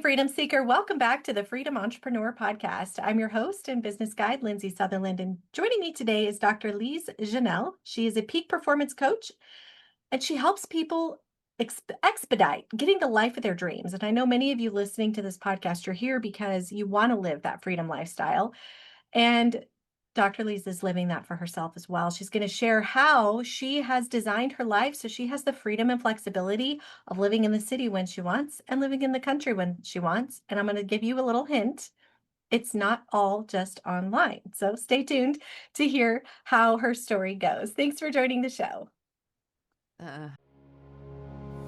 Freedom Seeker, welcome back to the Freedom Entrepreneur Podcast. I'm your host and business guide, Lindsay Sutherland, and joining me today is Dr. Lise Janelle. She is a peak performance coach, and she helps people expedite getting the life of their dreams. And I know many of you listening to this podcast, you're here because you want to live that freedom lifestyle. And Dr. Lise is living that for herself as well. She's going to share how she has designed her life so she has the freedom and flexibility of living in the city when she wants and living in the country when she wants. And I'm going to give you a little hint. It's not all just online. So stay tuned to hear how her story goes. Thanks for joining the show.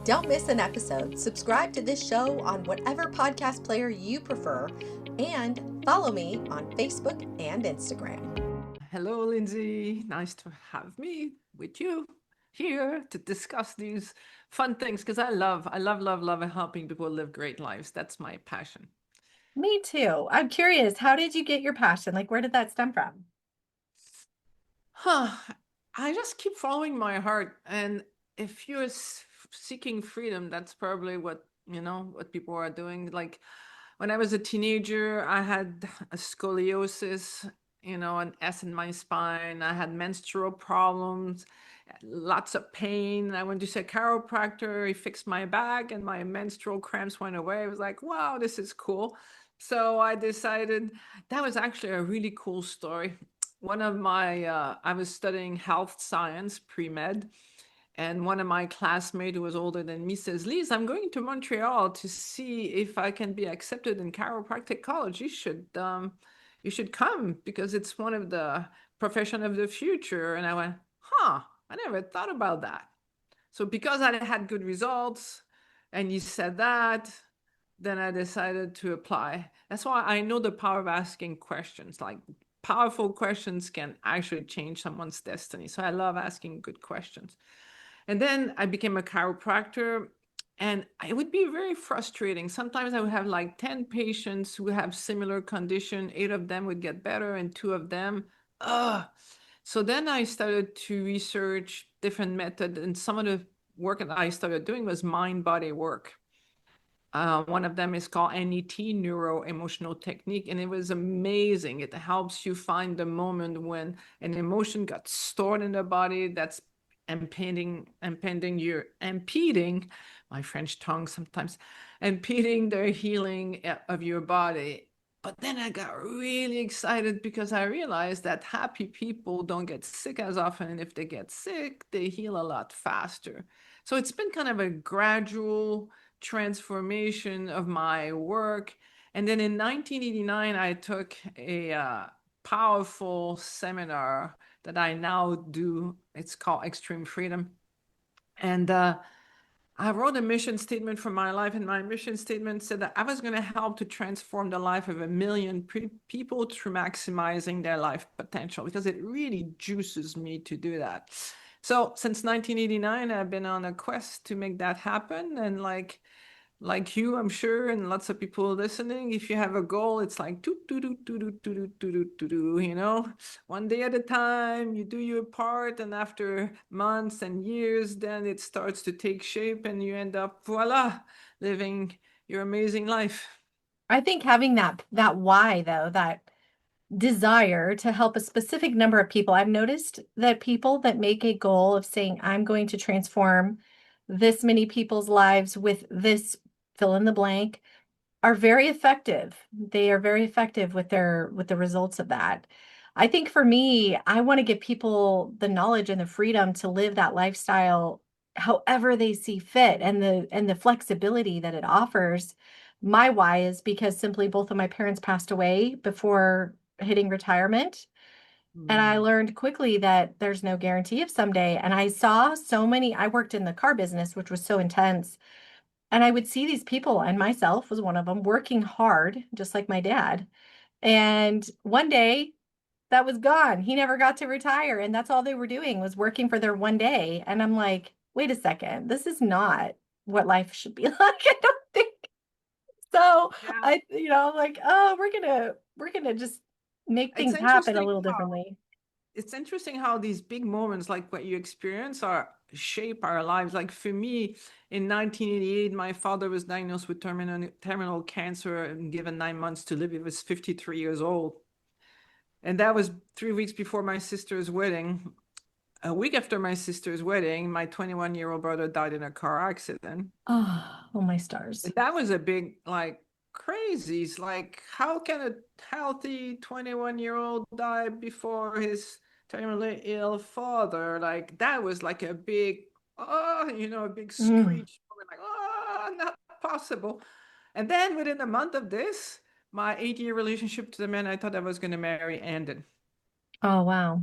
Don't miss an episode. Subscribe to this show on whatever podcast player you prefer and follow me on Facebook and Instagram. Hello, Lindsay. Nice to have me with you here to discuss these fun things because I love helping people live great lives. That's my passion. Me too. I'm curious, how did you get your passion? Like, where did that stem from? I just keep following my heart. And if you're seeking freedom, that's probably what people are doing. Like when I was a teenager, I had a scoliosis, an S in my spine. I had menstrual problems, lots of pain. I went to see a chiropractor. He fixed my back and my menstrual cramps went away. I was like, wow, this is cool. So I decided that was actually a really cool story. I was studying health science, pre-med, and one of my classmates who was older than me says, Lise, I'm going to Montreal to see if I can be accepted in chiropractic college. You should come because it's one of the profession of the future. And I went, I never thought about that. So because I had good results and you said that, then I decided to apply. That's why I know the power of asking questions. Like powerful questions can actually change someone's destiny. So I love asking good questions. And then I became a chiropractor, and it would be very frustrating. Sometimes I would have like 10 patients who have similar condition. 8 of them would get better and 2 of them, So then I started to research different methods, and some of the work that I started doing was mind-body work. One of them is called NET, Neuro Emotional Technique, and it was amazing. It helps you find the moment when an emotion got stored in the body that's impeding my French tongue sometimes, impeding the healing of your body. But then I got really excited because I realized that happy people don't get sick as often, and if they get sick, they heal a lot faster. So it's been kind of a gradual transformation of my work. And then in 1989, I took a powerful seminar that I now do. It's called Extreme Freedom. And I wrote a mission statement for my life, and my mission statement said that I was going to help to transform the life of 1 million people through maximizing their life potential, because it really juices me to do that. So since 1989, I've been on a quest to make that happen. And like you, I'm sure, and lots of people listening, if you have a goal, it's like one day at a time, you do your part, and after months and years, then it starts to take shape and you end up, voila, living your amazing life. I think having that why, though, that desire to help a specific number of people. I've noticed that people that make a goal of saying, I'm going to transform this many people's lives with this fill in the blank are very effective. They are very effective with the results of that. I think for me, I want to give people the knowledge and the freedom to live that lifestyle however they see fit, and the flexibility that it offers. My why is because simply both of my parents passed away before hitting retirement. And I learned quickly that there's no guarantee of someday. And I saw so many, I worked in the car business, which was so intense. And I would see these people, and myself was one of them, working hard, just like my dad. And one day that was gone. He never got to retire. And that's all they were doing was working for their one day. And I'm like, wait a second, this is not what life should be like. I don't think so. Yeah. Like, oh, we're gonna just make It's things happen a interesting little differently. how these big moments like what you experience are shape our lives. Like for me, in 1988, my father was diagnosed with terminal cancer and given 9 months to live. He was 53 years old. And that was 3 weeks before my sister's wedding. A week after my sister's wedding, my 21-year-old brother died in a car accident. Oh, oh my stars. And that was a big, like, crazy. It's like, how can a healthy 21-year-old die before his terminally ill father? Like, that was like a big, oh, a big Mm. screech. Like, oh, not possible. And then within a month of this, my 8-year relationship to the man I thought I was going to marry ended. Oh, wow.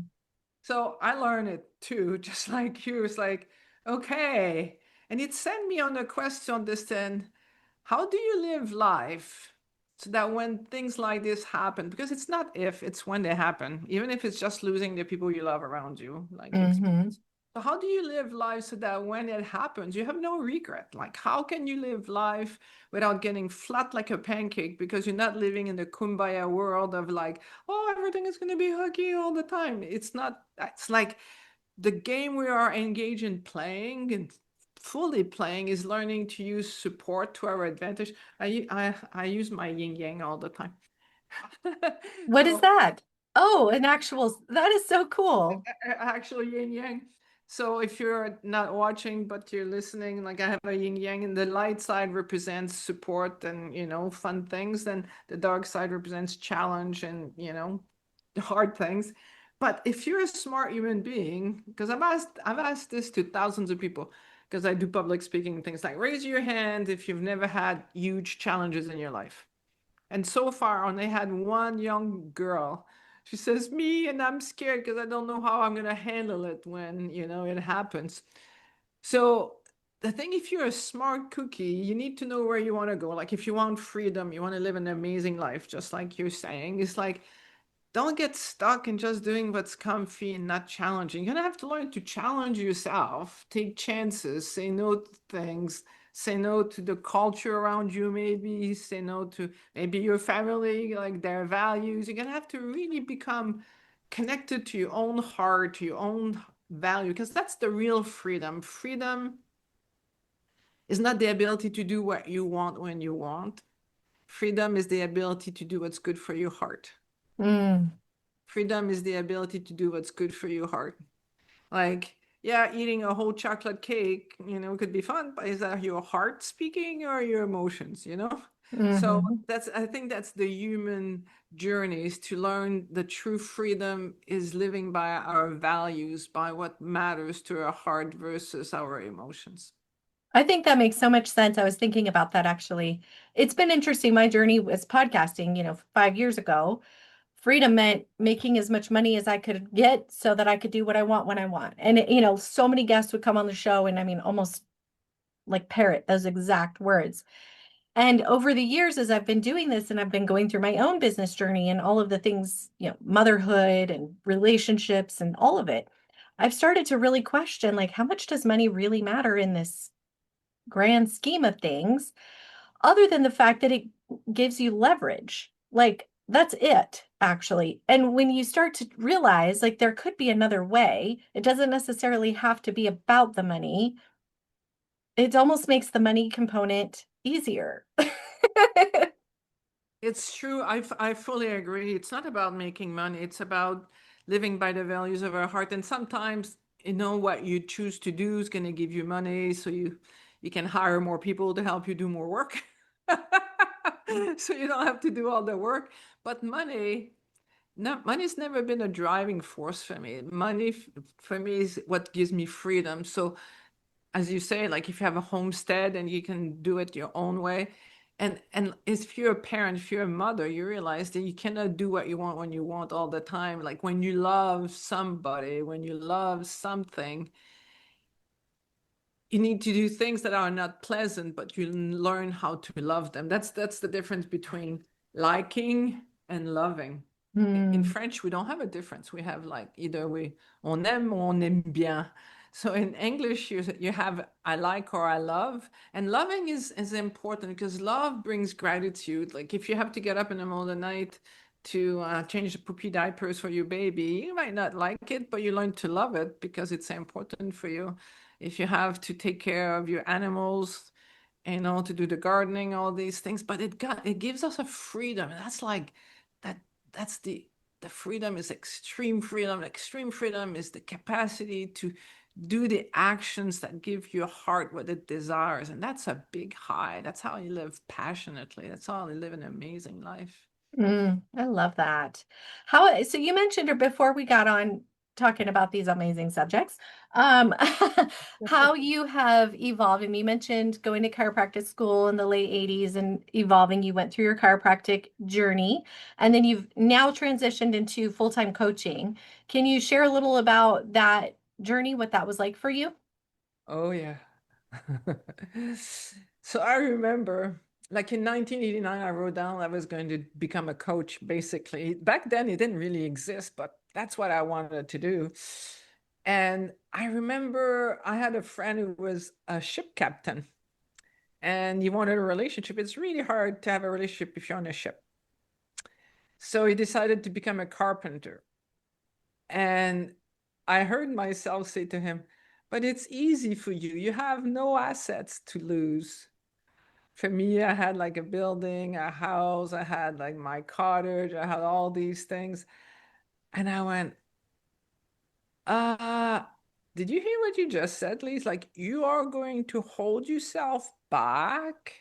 So I learned it too, just like you. It's like, okay. And it sent me on a quest to understand, how do you live life so that when things like this happen, because it's not if, it's when they happen, even if it's just losing the people you love around you, like it's. Hmm. So how do you live life so that when it happens, you have no regret? Like, how can you live life without getting flat like a pancake because you're not living in the kumbaya world of like, oh, everything is going to be huggy all the time? It's not, it's like the game we are engaged in playing and fully playing is learning to use support to our advantage. I use my yin yang all the time. What is So that? Oh, an actual, that is so cool. actual yin yang. So if you're not watching but you're listening, like I have a yin yang, and the light side represents support and fun things, and the dark side represents challenge and hard things. But if you're a smart human being, because I've asked this to thousands of people, because I do public speaking things, like raise your hand if you've never had huge challenges in your life. And so far, I only had one young girl. She says, me, and I'm scared because I don't know how I'm going to handle it when, it happens. So the thing, if you're a smart cookie, you need to know where you want to go. Like if you want freedom, you want to live an amazing life, just like you're saying, it's like, don't get stuck in just doing what's comfy and not challenging. You're gonna have to learn to challenge yourself, take chances, say no to things, say no to the culture around you, maybe say no to maybe your family, like their values. You're gonna have to really become connected to your own heart, to your own value, because that's the real freedom. Freedom is not the ability to do what you want when you want. Freedom is the ability to do what's good for your heart. Mm, Freedom is the ability to do what's good for your heart. Like, yeah, eating a whole chocolate cake, could be fun, but is that your heart speaking or your emotions? So hmm. I think that's the human journey, is to learn the true freedom is living by our values, by what matters to our heart versus our emotions. I think that makes so much sense. I was thinking about that actually. It's been interesting. My journey was podcasting, 5 years ago. Freedom meant making as much money as I could get so that I could do what I want when I want. And, so many guests would come on the show and I mean, almost like parrot those exact words. And over the years, as I've been doing this and I've been going through my own business journey and all of the things, motherhood and relationships and all of it, I've started to really question like, how much does money really matter in this grand scheme of things, other than the fact that it gives you leverage? Like, that's it, actually. And when you start to realize like there could be another way, it doesn't necessarily have to be about the money. It almost makes the money component easier. It's true. I fully agree. It's not about making money. It's about living by the values of our heart. And sometimes, what you choose to do is going to give you money, so you can hire more people to help you do more work. So you don't have to do all the work. But money, no, money's never been a driving force for me. Money for me is what gives me freedom. So as you say, like if you have a homestead and you can do it your own way. And if you're a parent, if you're a mother, you realize that you cannot do what you want when you want all the time. Like when you love somebody, when you love something, you need to do things that are not pleasant, but you learn how to love them. That's the difference between liking and loving. In Hmm. French, we don't have a difference. We have like either on aime or on aime bien. So in English, you have I like or I love. And loving is important because love brings gratitude. Like if you have to get up in the middle of the night to change the poopy diapers for your baby, you might not like it, but you learn to love it because it's important for you. if you have to take care of your animals, to do the gardening, all these things. But it gives us a freedom. That's like that. That's the freedom is extreme freedom. Extreme freedom is the capacity to do the actions that give your heart what it desires, and that's a big high. That's how you live passionately. That's how you live an amazing life. I love that. So you mentioned, or before we got on talking about these amazing subjects, um, how you have evolved. And you mentioned going to chiropractic school in the late 80s and evolving. You went through your chiropractic journey, and then you've now transitioned into full-time coaching. Can you share a little about that journey, what that was like for you? Oh yeah. So I remember, like in 1989, I wrote down I was going to become a coach, basically. Back then, it didn't really exist, but that's what I wanted to do. And I remember I had a friend who was a ship captain and he wanted a relationship. It's really hard to have a relationship if you're on a ship. So he decided to become a carpenter. And I heard myself say to him, but it's easy for you. You have no assets to lose. For me, I had like a building, a house, I had like my cottage, I had all these things. And I went, uh, did you hear what you just said, Lise? Like, you are going to hold yourself back,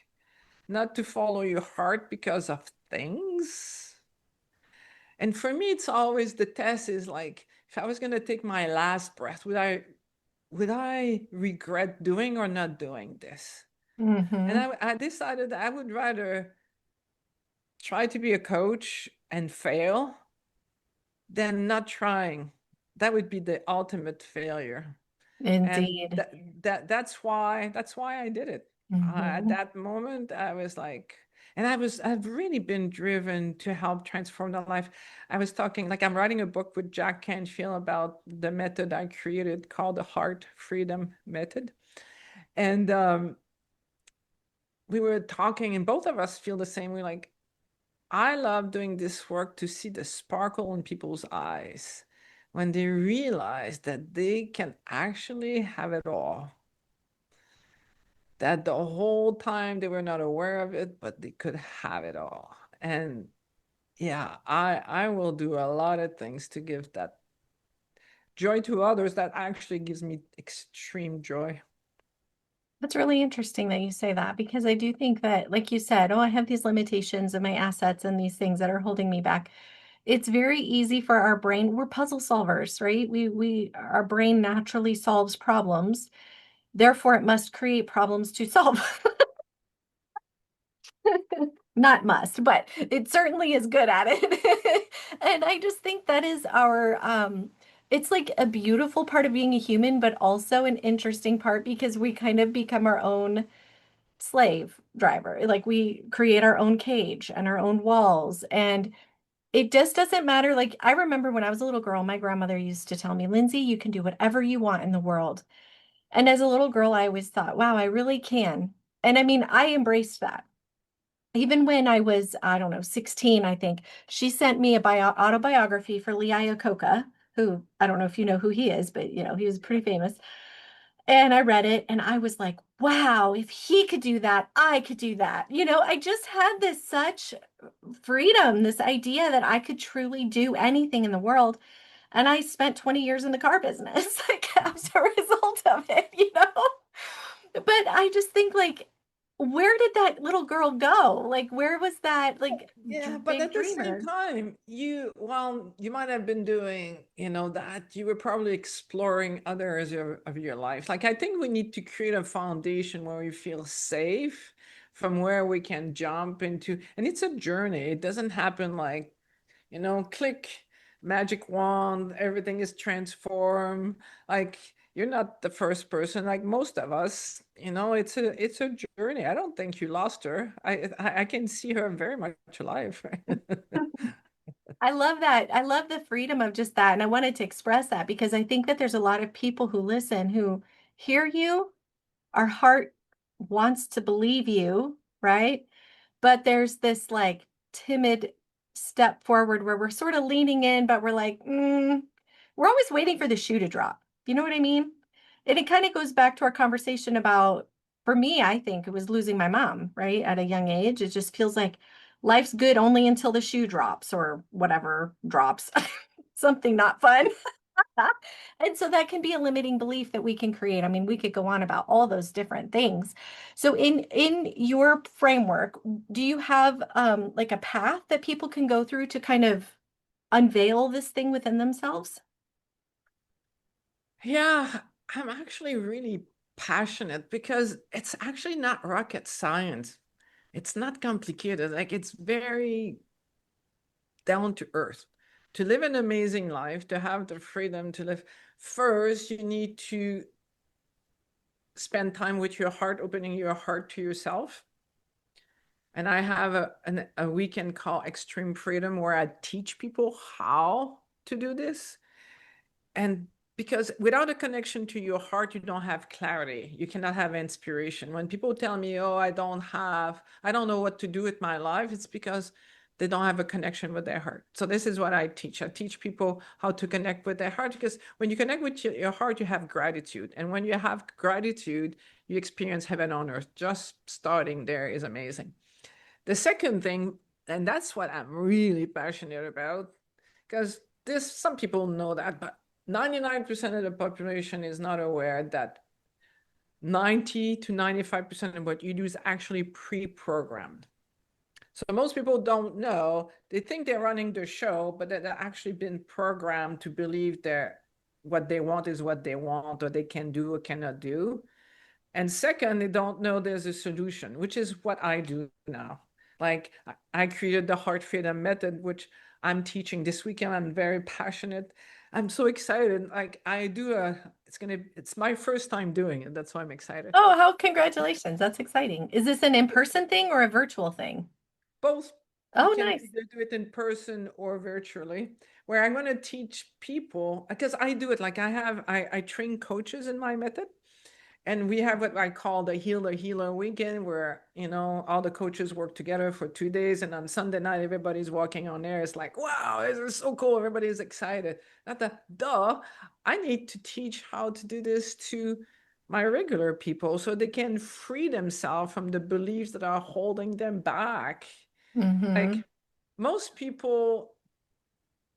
not to follow your heart because of things. And for me, it's always the test is like, if I was going to take my last breath, would I regret doing or not doing this? And Hmm. I decided I would rather try to be a coach and fail than not trying. That would be the ultimate failure. And Indeed. that's why I did it. At Hmm. that moment, I was like, and I've really been driven to help transform the life. I was talking, like I'm writing a book with Jack Canfield about the method I created called the Heart Freedom Method. And we were talking, and both of us feel the same way. Like, I love doing this work to see the sparkle in people's eyes when they realize that they can actually have it all. That the whole time they were not aware of it, but they could have it all. And yeah, I will do a lot of things to give that joy to others. That actually gives me extreme joy. That's really interesting that you say that because I do think that, like you said, oh, I have these limitations and my assets and these things that are holding me back. It's very easy for our brain. We're puzzle solvers, right? Our brain naturally solves problems. Therefore, it must create problems to solve. Not must, but it certainly is good at it. And I just think that is it's like a beautiful part of being a human, but also an interesting part because we kind of become our own slave driver. Like we create our own cage and our own walls. And it just doesn't matter. Like I remember when I was a little girl, my grandmother used to tell me, Lindsay, you can do whatever you want in the world. And as a little girl, I always thought, wow, I really can. And I mean, I embraced that. Even when I was, I don't know, 16, I think, she sent me a autobiography for Lee Iacocca, who I don't know if you know who he is, but he was pretty famous. And I read it and I was like, wow, if he could do that, I could do that. I just had this such freedom, this idea that I could truly do anything in the world. And I spent 20 years in the car business, like as a result of it. But I just think like, where did that little girl go? Like, where was that like Yeah, but big at the same dreamer? time, you might have been doing, that you were probably exploring other areas of your life. Like, I think we need to create a foundation where we feel safe from where we can jump into. And it's a journey. It doesn't happen like, click magic wand, everything is transformed. Like, you're not the first person, like most of us, it's a journey. I don't think you lost her. I can see her very much alive. I love that. I love the freedom of just that. And I wanted to express that because I think that there's a lot of people who listen who hear you, our heart wants to believe you, right? But there's this like timid step forward where we're sort of leaning in, but we're like, we're always waiting for the shoe to drop. You know what I mean? And it kind of goes back to our conversation about, for me, I think it was losing my mom, right? At a young age. It just feels like life's good only until the shoe drops or whatever drops. Something not fun. And so that can be a limiting belief that we can create. I mean, we could go on about all those different things. So in your framework, do you have like a path that people can go through to kind of unveil this thing within themselves? Yeah, I'm actually really passionate because it's actually not rocket science. It's not complicated. Like it's very down to earth. To live an amazing life, to have the freedom to live, first, you need to spend time with your heart, opening your heart to yourself. And I have a weekend called Extreme Freedom where I teach people how to do this. And because without a connection to your heart, you don't have clarity. You cannot have inspiration. When people tell me, oh, I don't know what to do with my life, it's because they don't have a connection with their heart. So this is what I teach. I teach people how to connect with their heart, because when you connect with your heart, you have gratitude. And when you have gratitude, you experience heaven on earth. Just starting there is amazing. The second thing, and that's what I'm really passionate about, because this some people know that, but 99% of the population is not aware that 90 to 95% of what you do is actually pre-programmed. So most people don't know. They think they're running the show, but they've actually been programmed to believe that what they want is what they want, or they can do or cannot do. And second, they don't know there's a solution, which is what I do now. Like I created the Heart Freedom Method, which I'm teaching this weekend. I'm very passionate. I'm so excited. Like it's my first time doing it. That's why I'm excited. Oh, how congratulations. That's exciting. Is this an in-person thing or a virtual thing? Both, you Oh, can nice. either do it in person or virtually, where I'm going to teach people, because I do it like I train coaches in my method. And we have what I call the Healer weekend, where, all the coaches work together for 2 days. And on Sunday night, everybody's walking on air. It's like, wow, this is so cool. Everybody's excited. Not the, duh, I need to teach how to do this to my regular people so they can free themselves from the beliefs that are holding them back. Mm-hmm. Like most people,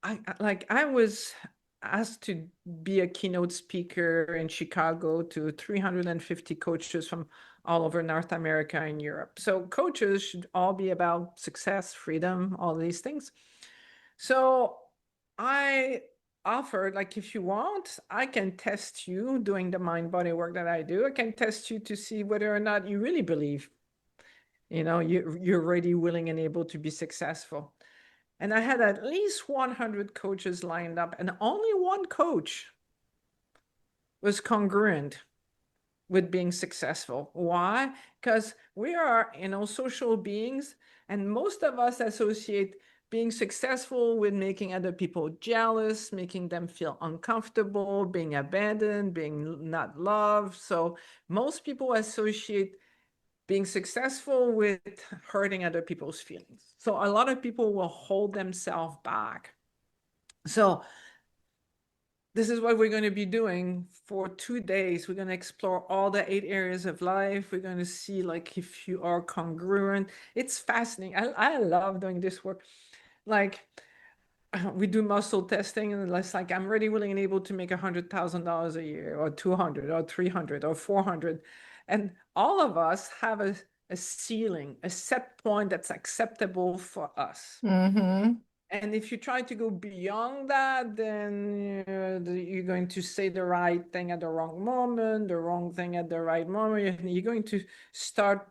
I was asked to be a keynote speaker in Chicago to 350 coaches from all over North America and Europe. So coaches should all be about success, freedom, all these things. So I offered, like, if you want, I can test you doing the mind body work that I do. I can test you to see whether or not you really believe, you're ready, willing, and able to be successful. And I had at least 100 coaches lined up, and only one coach was congruent with being successful. Why? Because we are, social beings, and most of us associate being successful with making other people jealous, making them feel uncomfortable, being abandoned, being not loved. So most people associate being successful with hurting other people's feelings. So a lot of people will hold themselves back. So this is what we're going to be doing for 2 days. We're going to explore all the 8 areas of life. We're going to see, like, if you are congruent. It's fascinating. I love doing this work. Like, we do muscle testing, and it's like, I'm ready, willing, and able to make $100,000 a year, or 200, or 300, or 400. And all of us have a ceiling, a set point that's acceptable for us. Mm-hmm. And if you try to go beyond that, then you're going to say the right thing at the wrong moment, the wrong thing at the right moment. You're going to start,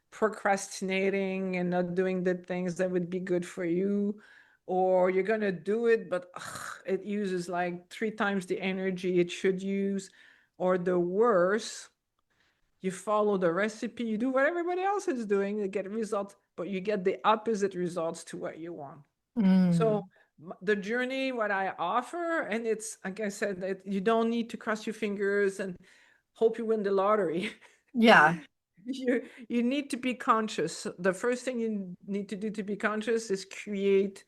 procrastinating and not doing the things that would be good for you. Or you're going to do it, but it uses like 3 times the energy it should use. Or the worst, you follow the recipe, you do what everybody else is doing to get results, but you get the opposite results to what you want. So Mm. the journey, what I offer, and it's like I said, that you don't need to cross your fingers and hope you win the lottery. Yeah. You need to be conscious. The first thing you need to do to be conscious is create,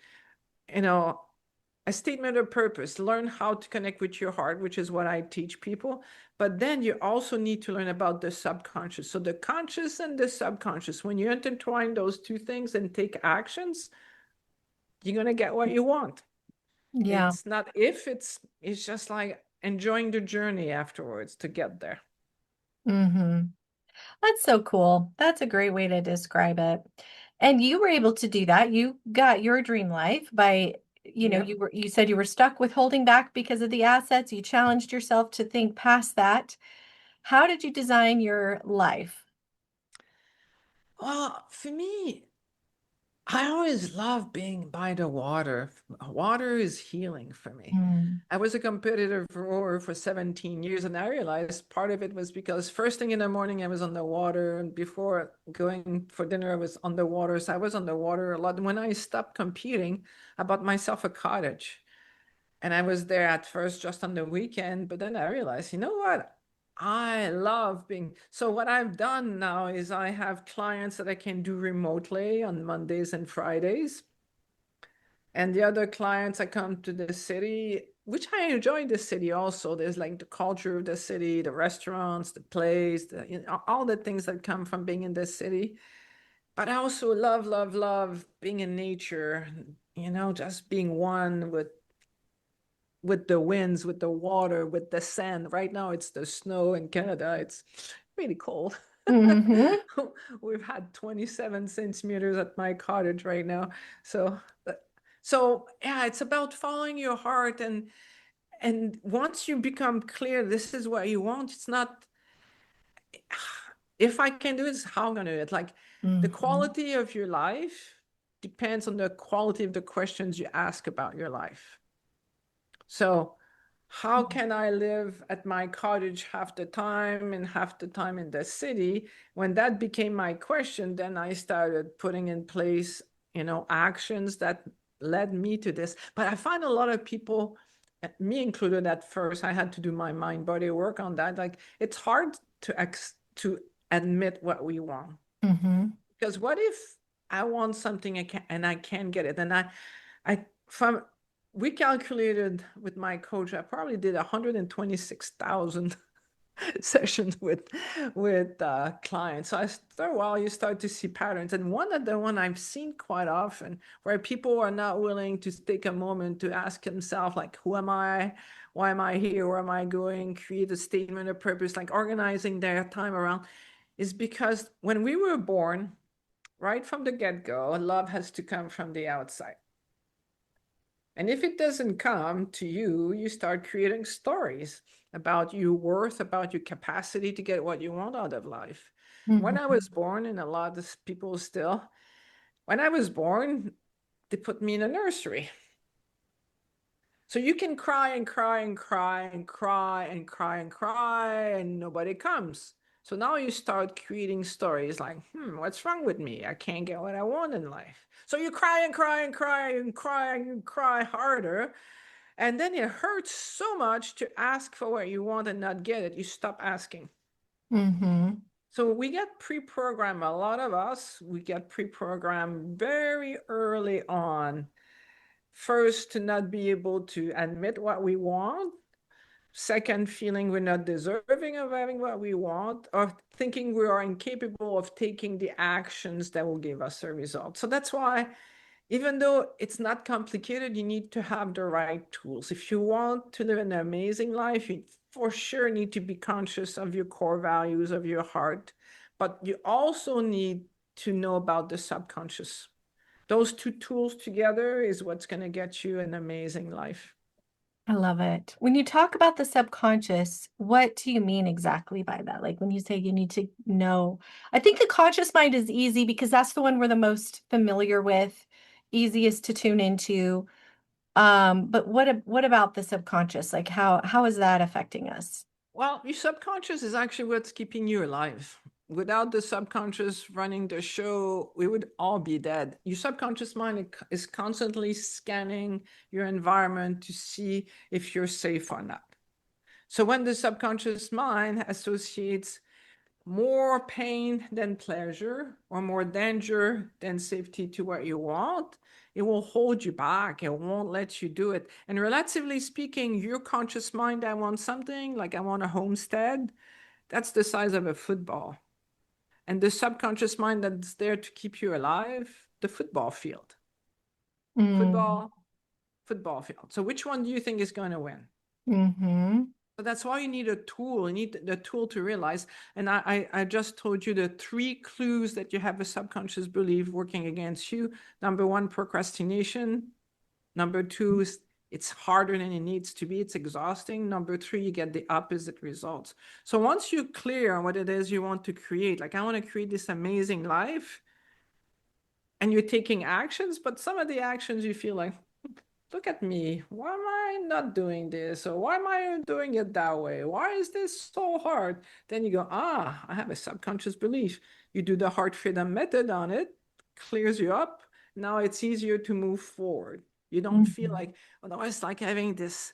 you know, a statement of purpose, learn how to connect with your heart, which is what I teach people. But then you also need to learn about the subconscious. So the conscious and the subconscious, when you intertwine those two things and take actions, you're going to get what you want. Yeah. It's not if, it's just like enjoying the journey afterwards to get there. Mm-hmm. That's so cool. That's a great way to describe it. And you were able to do that. You got your dream life by, Yep. you said you were stuck with holding back because of the assets. You challenged yourself to think past that. How did you design your life? Well, for me, I always love being by the water. Water is healing for me. Mm. I was a competitive rower for 17 years, and I realized part of it was because first thing in the morning I was on the water, and before going for dinner I was on the water. So I was on the water a lot. And when I stopped competing, I bought myself a cottage. And I was there at first just on the weekend, but then I realized, you know what? I love being. So what I've done now is I have clients that I can do remotely on Mondays and Fridays. And the other clients, I come to the city, which I enjoy the city also. There's like the culture of the city, the restaurants, the plays, all the things that come from being in the city. But I also love, love, love being in nature, just being one with the winds, with the water, with the sand. Right now, it's the snow in Canada. It's really cold. Hmm. We've had 27 centimeters at my cottage right now. So, so yeah, it's about following your heart, and once you become clear, this is what you want. It's not if I can do it, how I'm gonna do it. Like the Hmm. quality of your life depends on the quality of the questions you ask about your life. So how can I live at my cottage half the time and half the time in the city? When that became my question, then I started putting in place, actions that led me to this. But I find a lot of people, me included at first, I had to do my mind body work on that. Like it's hard to admit what we want. Hmm. Because what if I want something and I can't get it? And from we calculated with my coach, I probably did 126,000 sessions with clients. So after a while, you start to see patterns. And one of the one I've seen quite often, where people are not willing to take a moment to ask themselves, like, who am I? Why am I here? Where am I going? Create a statement of purpose, like organizing their time around, is because when we were born, right from the get-go, love has to come from the outside. And if it doesn't come to you, you start creating stories about your worth, about your capacity to get what you want out of life. When I Hmm. was born, and a lot of people still, when I was born, they put me in a nursery. So you can cry and cry and cry and cry and cry and cry, and nobody comes. So now you start creating stories like, what's wrong with me? I can't get what I want in life. So you cry and cry and cry and cry and cry harder. And then it hurts so much to ask for what you want and not get it. You stop asking. Hmm. So we get pre-programmed, a lot of us, we get pre-programmed very early on. First, to not be able to admit what we want. Second, feeling we're not deserving of having what we want, or thinking we are incapable of taking the actions that will give us a result. So that's why, even though it's not complicated, you need to have the right tools. If you want to live an amazing life, you for sure need to be conscious of your core values, of your heart, but you also need to know about the subconscious. Those two tools together is what's going to get you an amazing life. I love it. When you talk about the subconscious, what do you mean exactly by that? Like when you say you need to know, I think the conscious mind is easy because that's the one we're the most familiar with, easiest to tune into. But what about the subconscious? Like how is that affecting us? Well, your subconscious is actually what's keeping you alive. Without the subconscious running the show, we would all be dead. Your subconscious mind is constantly scanning your environment to see if you're safe or not. So when the subconscious mind associates more pain than pleasure or more danger than safety to what you want, it will hold you back. It won't let you do it. And relatively speaking, your conscious mind, I want something like I want a homestead, that's the size of a football. And the subconscious mind that's there to keep you alive, the football field. Mm-hmm. Football, football field. So which one do you think is going to win? Mm-hmm. So that's why you need a tool. You need the tool to realize. And I just told you the 3 clues that you have a subconscious belief working against you. Number 1, procrastination. Number 2 is it's harder than it needs to be. It's exhausting. Number 3, you get the opposite results. So once you're clear on what it is you want to create, like I want to create this amazing life, and you're taking actions, but some of the actions you feel like, look at me. Why am I not doing this? Or why am I doing it that way? Why is this so hard? Then you go, I have a subconscious belief. You do the heart freedom method on it, clears you up. Now it's easier to move forward. You don't feel Mm-hmm. like, otherwise, like having this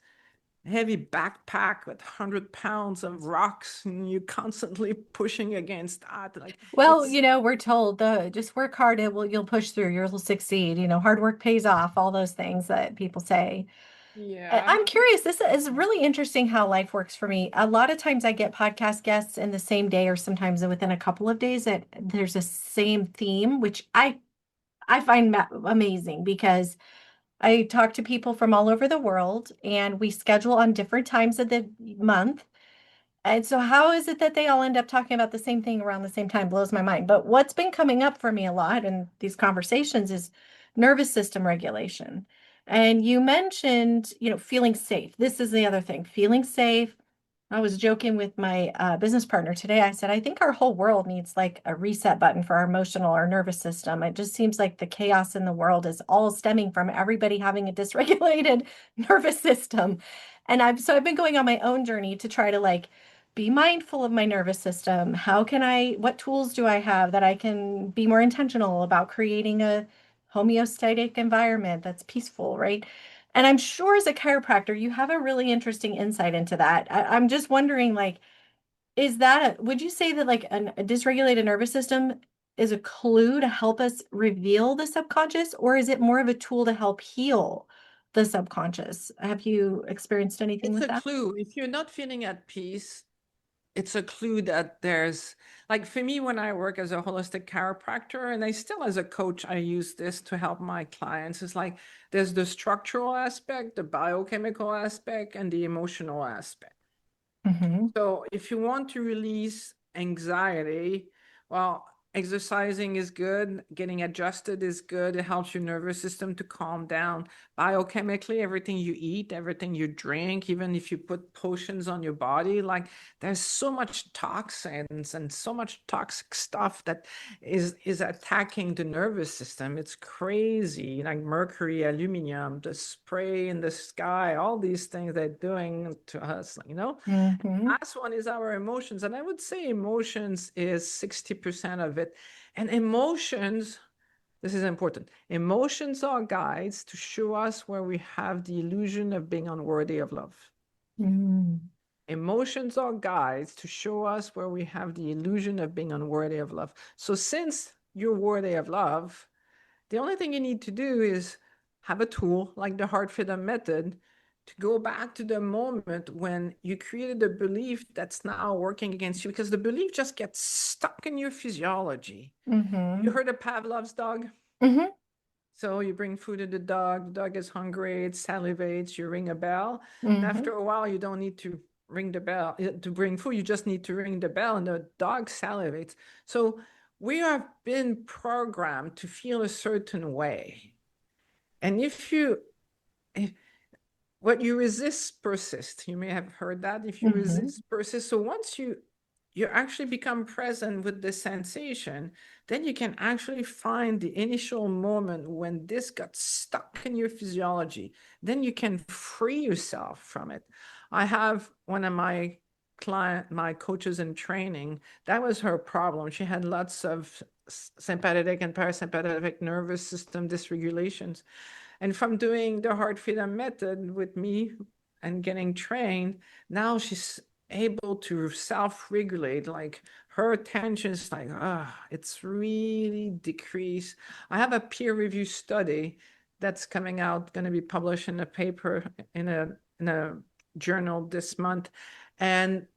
heavy backpack with 100 pounds of rocks and you constantly pushing against that. Like Well, it's, we're told just work hard, you'll push through, you'll succeed. Hard work pays off, all those things that people say. yeah. I'm curious, this is really interesting how life works for me. A lot of times I get podcast guests in the same day or sometimes within a couple of days that there's a same theme, which I find amazing because I talk to people from all over the world and we schedule on different times of the month. And so, how is it that they all end up talking about the same thing around the same time? Blows my mind. But what's been coming up for me a lot in these conversations is nervous system regulation. And you mentioned, feeling safe. This is the other thing, feeling safe. I was joking with my business partner today. I said, I think our whole world needs like a reset button for our emotional or nervous system. It just seems like the chaos in the world is all stemming from everybody having a dysregulated nervous system. And I've been going on my own journey to try to like be mindful of my nervous system. What tools do I have that I can be more intentional about creating a homeostatic environment that's peaceful, right? And I'm sure as a chiropractor, you have a really interesting insight into that. I'm just wondering, like, would you say that like a dysregulated nervous system is a clue to help us reveal the subconscious, or is it more of a tool to help heal the subconscious? Have you experienced anything It's with a that? clue. If you're not feeling at peace, it's a clue that there's, like for me, when I work as a holistic chiropractor, and I still as a coach, I use this to help my clients. It's like there's the structural aspect, the biochemical aspect, and the emotional aspect. Mm-hmm. So if you want to release anxiety, well, exercising is good, getting adjusted is good. It helps your nervous system to calm down. Biochemically, everything you eat, everything you drink, even if you put potions on your body, like there's so much toxins and so much toxic stuff that is attacking the nervous system. It's crazy, like mercury, aluminum, the spray in the sky, all these things they're doing to us, Mm-hmm. last one is our emotions. And I would say emotions is 60% of it. And emotions, this is important. Emotions are guides to show us where we have the illusion of being unworthy of love. Mm-hmm. Emotions are guides to show us where we have the illusion of being unworthy of love. So since you're worthy of love, the only thing you need to do is have a tool like the heart freedom method to go back to the moment when you created a belief that's now working against you, because the belief just gets stuck in your physiology. You Mm-hmm. heard of Pavlov's dog? Mm-hmm. So you bring food to the dog is hungry, it salivates, you ring a bell. And Mm-hmm. after a while, you don't need to ring the bell to bring food, you just need to ring the bell and the dog salivates. So we have been programmed to feel a certain way. And if what you resist persists, you may have heard that. If you Mm-hmm. resist persists, so once you actually become present with the sensation, then you can actually find the initial moment when this got stuck in your physiology. Then you can free yourself from it. I have one of my coaches in training, that was her problem. She had lots of sympathetic and parasympathetic nervous system dysregulations. And from doing the heart freedom method with me and getting trained, now able to self-regulate. Like her attention is like, it's really decreased. I have a peer review study that's coming out, going to be published in a paper in a journal this month. And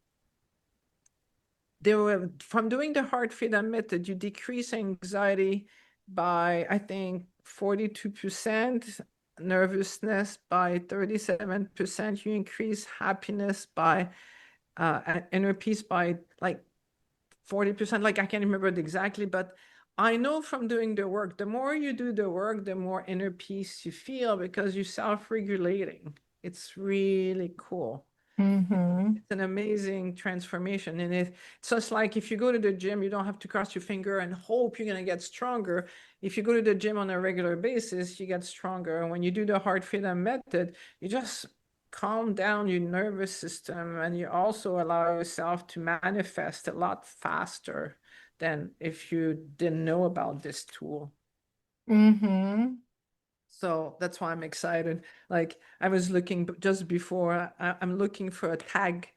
they were from doing the heart freedom method, you decrease anxiety by, I think, 42%, nervousness by 37%, you increase happiness by inner peace by like 40%. Like I can't remember it exactly, but I know from doing the work, the more you do the work, the more inner peace you feel because you're self-regulating. It's really cool. Mm-hmm. It's an amazing transformation. And it's just like if you go to the gym, you don't have to cross your finger and hope you're going to get stronger. If you go to the gym on a regular basis, you get stronger. And when you do the heart freedom method, you just calm down your nervous system and you also allow yourself to manifest a lot faster than if you didn't know about this tool. Mm-hmm. So that's why I'm excited. Like I was looking just before, I'm looking for a tag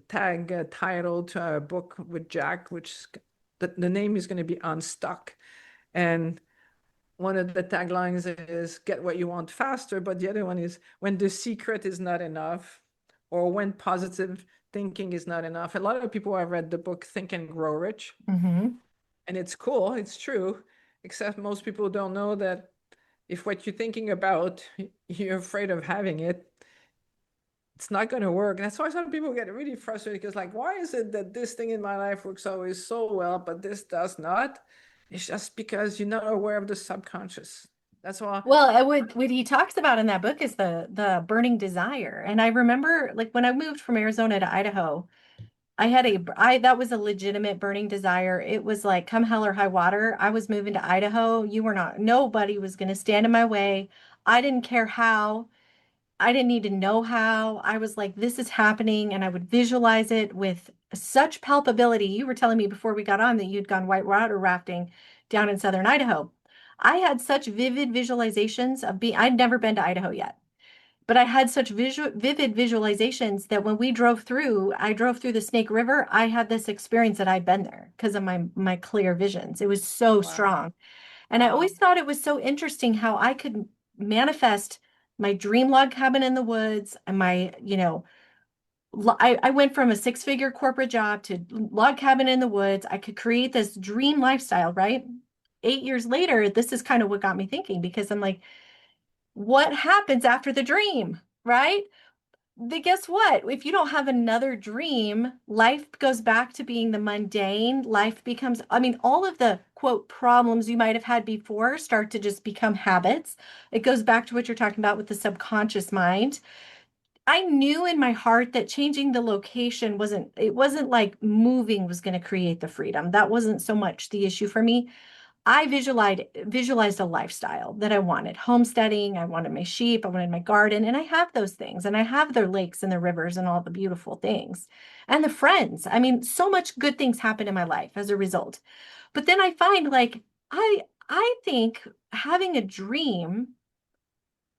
title to a book with Jack, which the name is going to be Unstuck. And one of the taglines is get what you want faster, but the other one is when the secret is not enough, or when positive thinking is not enough. A lot of people have read the book Think and Grow Rich, Mm-hmm. and it's cool, it's true, except most people don't know that if what you're thinking about, you're afraid of having it, it's not going to work. That's why some people get really frustrated because, like, why is it that this thing in my life works always so well, but this does not? It's just because you're not aware of the subconscious. That's why. Well, what he talks about in that book is the burning desire. And I remember like when I moved from Arizona to Idaho, I that was a legitimate burning desire. It was like come hell or high water. I was moving to Idaho. You were not, nobody was going to stand in my way. I didn't care how. I didn't need to know how. I was like, this is happening. And I would visualize it with such palpability. You were telling me before we got on that you'd gone whitewater rafting down in southern Idaho. I had such vivid visualizations of being, I'd never been to Idaho yet, but I had such vivid visualizations that when we drove through, I drove through the Snake River. I had this experience that I'd been there because of my clear visions. It was so Wow. strong. And I Wow. always thought it was so interesting how I could manifest my dream log cabin in the woods and I went from a six-figure corporate job to log cabin in the woods. I could create this dream lifestyle, right? 8 years later, this is kind of what got me thinking because I'm like, what happens after the dream, right? Guess what? If you don't have another dream, life goes back to being the mundane. Life becomes, I mean, all of the quote problems you might have had before start to just become habits. It goes back to what you're talking about with the subconscious mind. I knew in my heart that changing the location it wasn't like moving was going to create the freedom. That wasn't so much the issue for me. I visualized a lifestyle that I wanted. Homesteading, I wanted my sheep, I wanted my garden, and I have those things. And I have their lakes and the rivers and all the beautiful things. And the friends. I mean, so much good things happen in my life as a result. But then I find like I think having a dream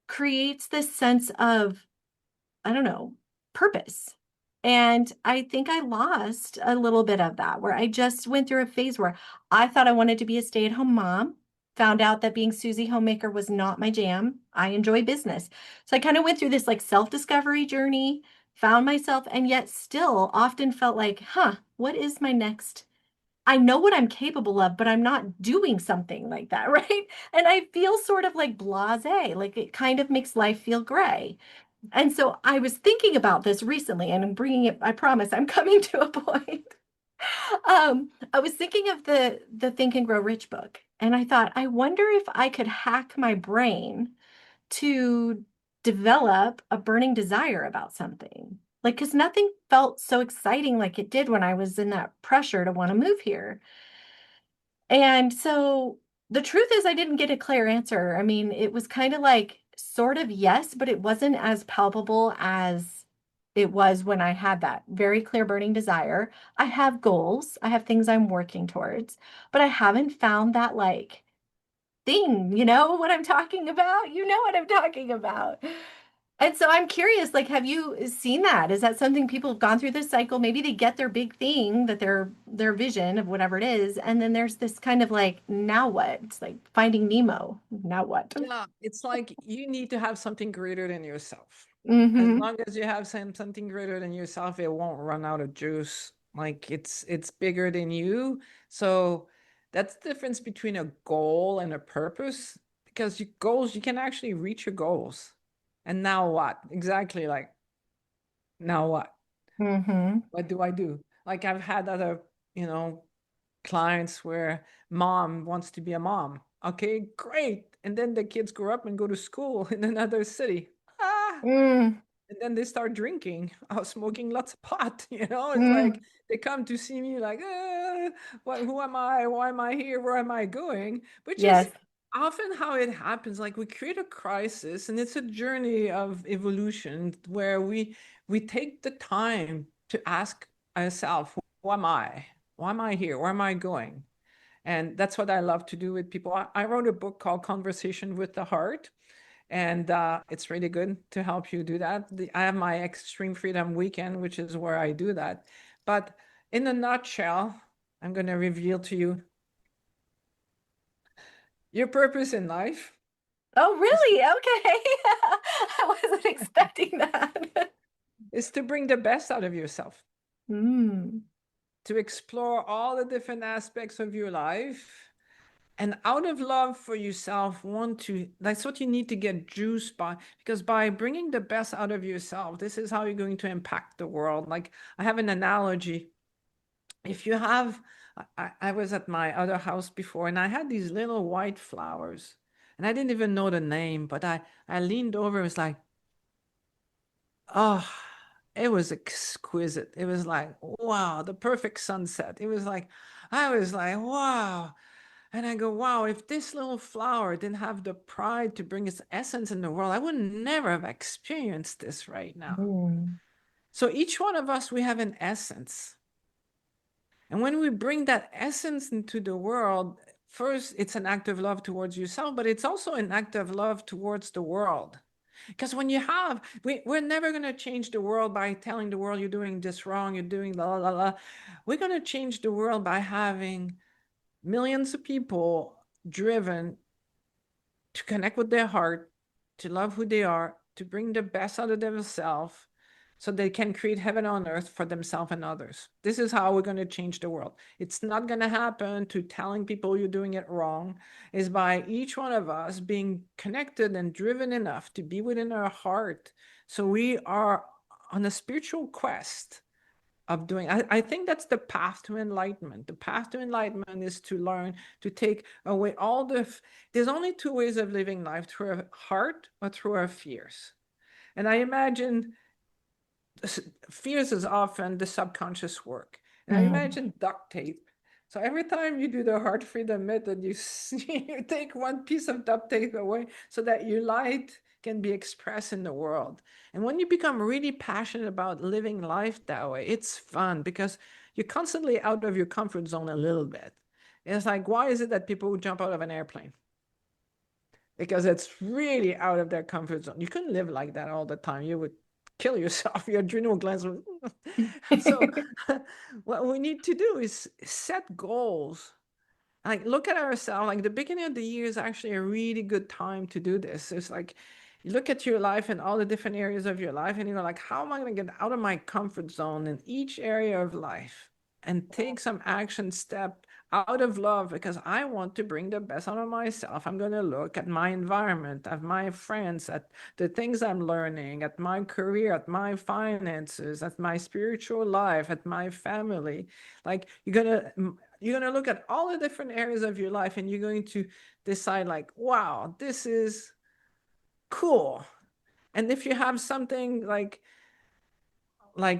creates this sense of I don't know, purpose. And I think I lost a little bit of that, where I just went through a phase where I thought I wanted to be a stay-at-home mom, found out that being Susie homemaker was not my jam. I enjoy business. So I kind of went through this like self-discovery journey, found myself, and yet still often felt like, what is my next? I know what I'm capable of, but I'm not doing something like that, right? And I feel sort of like blasé, like it kind of makes life feel gray. And so I was thinking about this recently and I'm bringing it, I promise I'm coming to a point. I was thinking of the Think and Grow Rich book, and I thought, I wonder if I could hack my brain to develop a burning desire about something. Like, because nothing felt so exciting like it did when I was in that pressure to want to move here. And so the truth is, I didn't get a clear answer. I mean, it was kind of like sort of yes, but it wasn't as palpable as it was when I had that very clear burning desire. I have goals, I have things I'm working towards, but I haven't found that like thing. You know what I'm talking about? You know what I'm talking about. And so I'm curious, like, have you seen that? Is that something people have gone through this cycle? Maybe they get their big thing that their vision of whatever it is, and then there's this kind of like, now what? It's like Finding Nemo. Now what? Yeah, it's like you need to have something greater than yourself. As Mm-hmm. long as you have something greater than yourself, it won't run out of juice. Like it's bigger than you. So that's the difference between a goal and a purpose. Because your goals, you can actually reach your goals. And now what? Exactly, like now what? Mm-hmm. What do I do? Like I've had other, you know, clients where mom wants to be a mom. Okay, great. And then the kids grow up and go to school in another city. Ah, Mm, and then they start drinking or smoking lots of pot. It's like mm. they come to see me like, what, who am I? Why am I here? Where am I going? Which is Yes. often how it happens. Like we create a crisis, and it's a journey of evolution where we take the time to ask ourselves, who am I? Why am I here? Where am I going? And that's what I love to do with people. I wrote a book called Conversation with the Heart, and it's really good to help you do that. I have my Extreme Freedom Weekend, which is where I do that. But in a nutshell, I'm going to reveal to you your purpose in life Oh, is, really? Okay. I wasn't expecting that. is to bring the best out of yourself, Mm. to explore all the different aspects of your life. And out of love for yourself, that's what you need to get juiced by, because by bringing the best out of yourself, this is how you're going to impact the world. Like I have an analogy. If you have, I was at my other house before and I had these little white flowers and I didn't even know the name, but I leaned over, it was like, oh, it was exquisite. It was like, wow, the perfect sunset. It was like, I was like, wow. And I go, wow, if this little flower didn't have the pride to bring its essence in the world, I would never have experienced this right now. Mm. So each one of us, we have an essence. And when we bring that essence into the world, first, it's an act of love towards yourself, but it's also an act of love towards the world. Because when you have, we're never going to change the world by telling the world you're doing this wrong, you're doing la la la. We're going to change the world by having millions of people driven to connect with their heart, to love who they are, to bring the best out of themselves so they can create heaven on earth for themselves and others. This is how we're going to change the world. It's not going to happen to telling people you're doing it wrong. It's by each one of us being connected and driven enough to be within our heart. So we are on a spiritual quest of doing. I think that's the path to enlightenment. The path to enlightenment is to learn to take away all there's only two ways of living life, through our heart or through our fears. And I imagine fears is often the subconscious work. And I Mm. imagine duct tape. So every time you do the heart freedom method, you take one piece of duct tape away so that your light can be expressed in the world. And when you become really passionate about living life that way, it's fun because you're constantly out of your comfort zone a little bit. It's like, why is it that people jump out of an airplane? Because it's really out of their comfort zone. You couldn't live like that all the time. You would kill yourself. Your adrenal glands would. So, what we need to do is set goals. Like, look at ourselves. Like, the beginning of the year is actually a really good time to do this. It's like, you look at your life and all the different areas of your life, and you're like, how am I going to get out of my comfort zone in each area of life and take some action step out of love, because I want to bring the best out of myself. I'm going to look at my environment, at my friends, at the things I'm learning, at my career, at my finances, at my spiritual life, at my family. Like you're going to look at all the different areas of your life and you're going to decide like, wow, this is cool. And if you have something like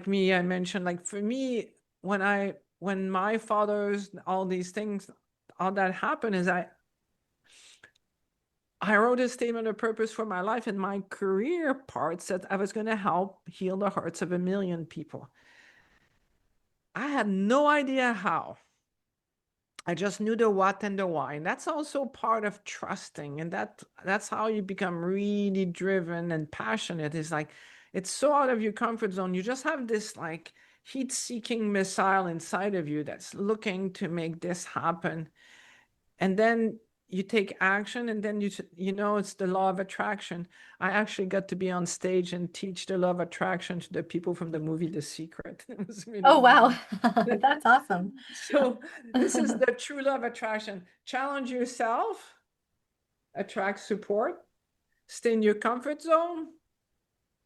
me, I mentioned, like for me, when my father's all these things, all that happened is I wrote a statement of purpose for my life, and my career part said I was going to help heal the hearts of 1 million people. I had no idea how, I just knew the what and the why. And that's also part of trusting. And that's how you become really driven and passionate. Is like it's so out of your comfort zone. You just have this like heat-seeking missile inside of you that's looking to make this happen. And then you take action, and then it's the law of attraction. I actually got to be on stage and teach the law of attraction to the people from the movie The Secret. It was really Oh, wow. amazing. That's awesome. So this is the true law of attraction. Challenge yourself, attract support, stay in your comfort zone,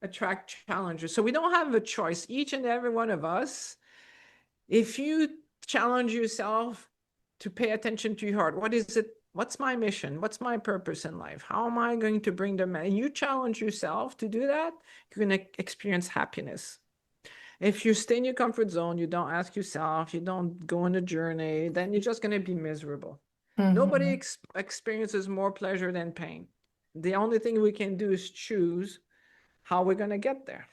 attract challenges. So we don't have a choice. Each and every one of us, if you challenge yourself to pay attention to your heart, what is it? What's my mission? What's my purpose in life? How am I going to bring them? And you challenge yourself to do that, you're going to experience happiness. If you stay in your comfort zone, you don't ask yourself, you don't go on a journey, then you're just going to be miserable. Nobody Mhm. experiences more pleasure than pain. The only thing we can do is choose how we're going to get there.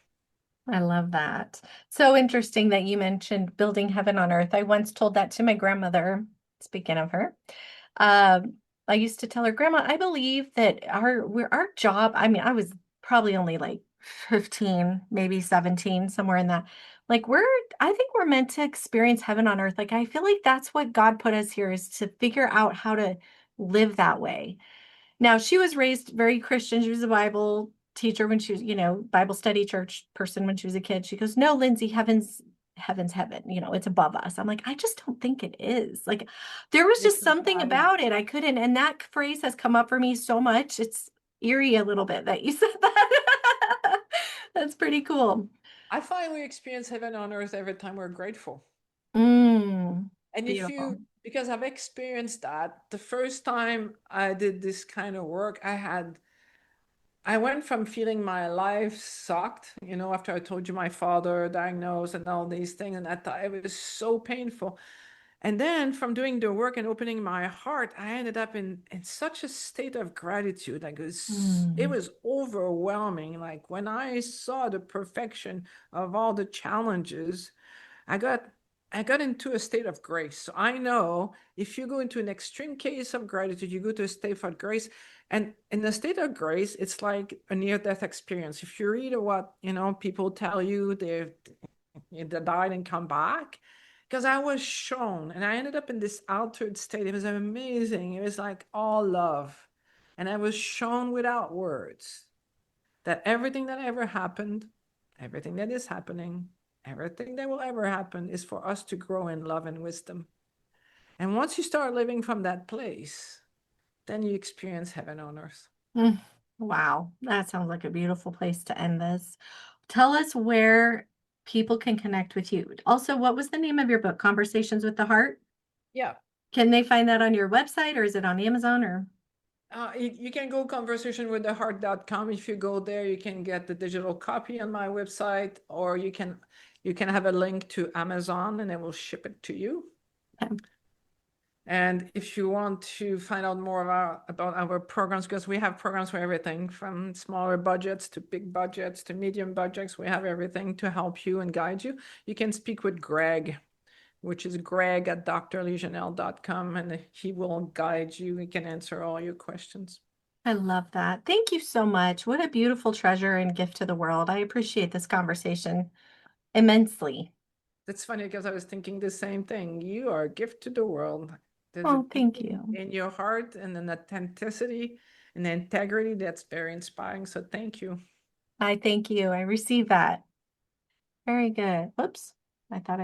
I love that. So interesting that you mentioned building heaven on earth. I once told that to my grandmother, speaking of her. Um, I used to tell her, Grandma, I believe that our job, I mean, I was probably only like 15, maybe 17, somewhere in that. Like I think we're meant to experience heaven on earth. Like I feel like that's what God put us here is to figure out how to live that way. Now, she was raised very Christian. She was a Bible teacher when she was, Bible study church person when she was a kid. She goes, "No, Lindsay, heaven's heaven. It's above us." I'm like, "I just don't think it is." Like there was It's just a something vibe. about it. I couldn't, and that phrase has come up for me so much. It's eerie a little bit that you said that. That's pretty cool. I find we experience heaven on earth every time we're grateful. Mm, And beautiful. because I've experienced that, the first time I did this kind of work, I went from feeling my life sucked, after I told you my father diagnosed and all these things, and I thought it was so painful. And then from doing the work and opening my heart, I ended up in such a state of gratitude. Like it Mm, was overwhelming. Like when I saw the perfection of all the challenges, I got I got into a state of grace. So I know if you go into an extreme case of gratitude, you go to a state of grace. And in the state of grace, it's like a near-death experience. If you read what, people tell you they died and come back, because I was shown and I ended up in this altered state. It was amazing. It was like all love. And I was shown without words that everything that ever happened, everything that is happening, everything that will ever happen is for us to grow in love and wisdom. And once you start living from that place, then you experience heaven on earth. mm. Wow, that sounds like a beautiful place to end this. Tell us where people can connect with you. Also, what was the name of your book, Conversations with the Heart? Yeah. Can they find that on your website or is it on Amazon or? You can go conversationwiththeheart.com. If you go there, you can get the digital copy on my website, or you can have a link to Amazon and it will ship it to you. Okay. And if you want to find out more about our programs, because we have programs for everything from smaller budgets to big budgets to medium budgets, we have everything to help you and guide you. You can speak with Greg, which is Greg at drlisejanelle.com, and he will guide you. He can answer all your questions. I love that. Thank you so much. What a beautiful treasure and gift to the world. I appreciate this conversation immensely. That's funny because I was thinking the same thing. You are a gift to the world. There's a Oh, thank beauty you. in your heart and an authenticity and integrity that's very inspiring. So thank you. I thank you. I receive that. Very good. Whoops. I thought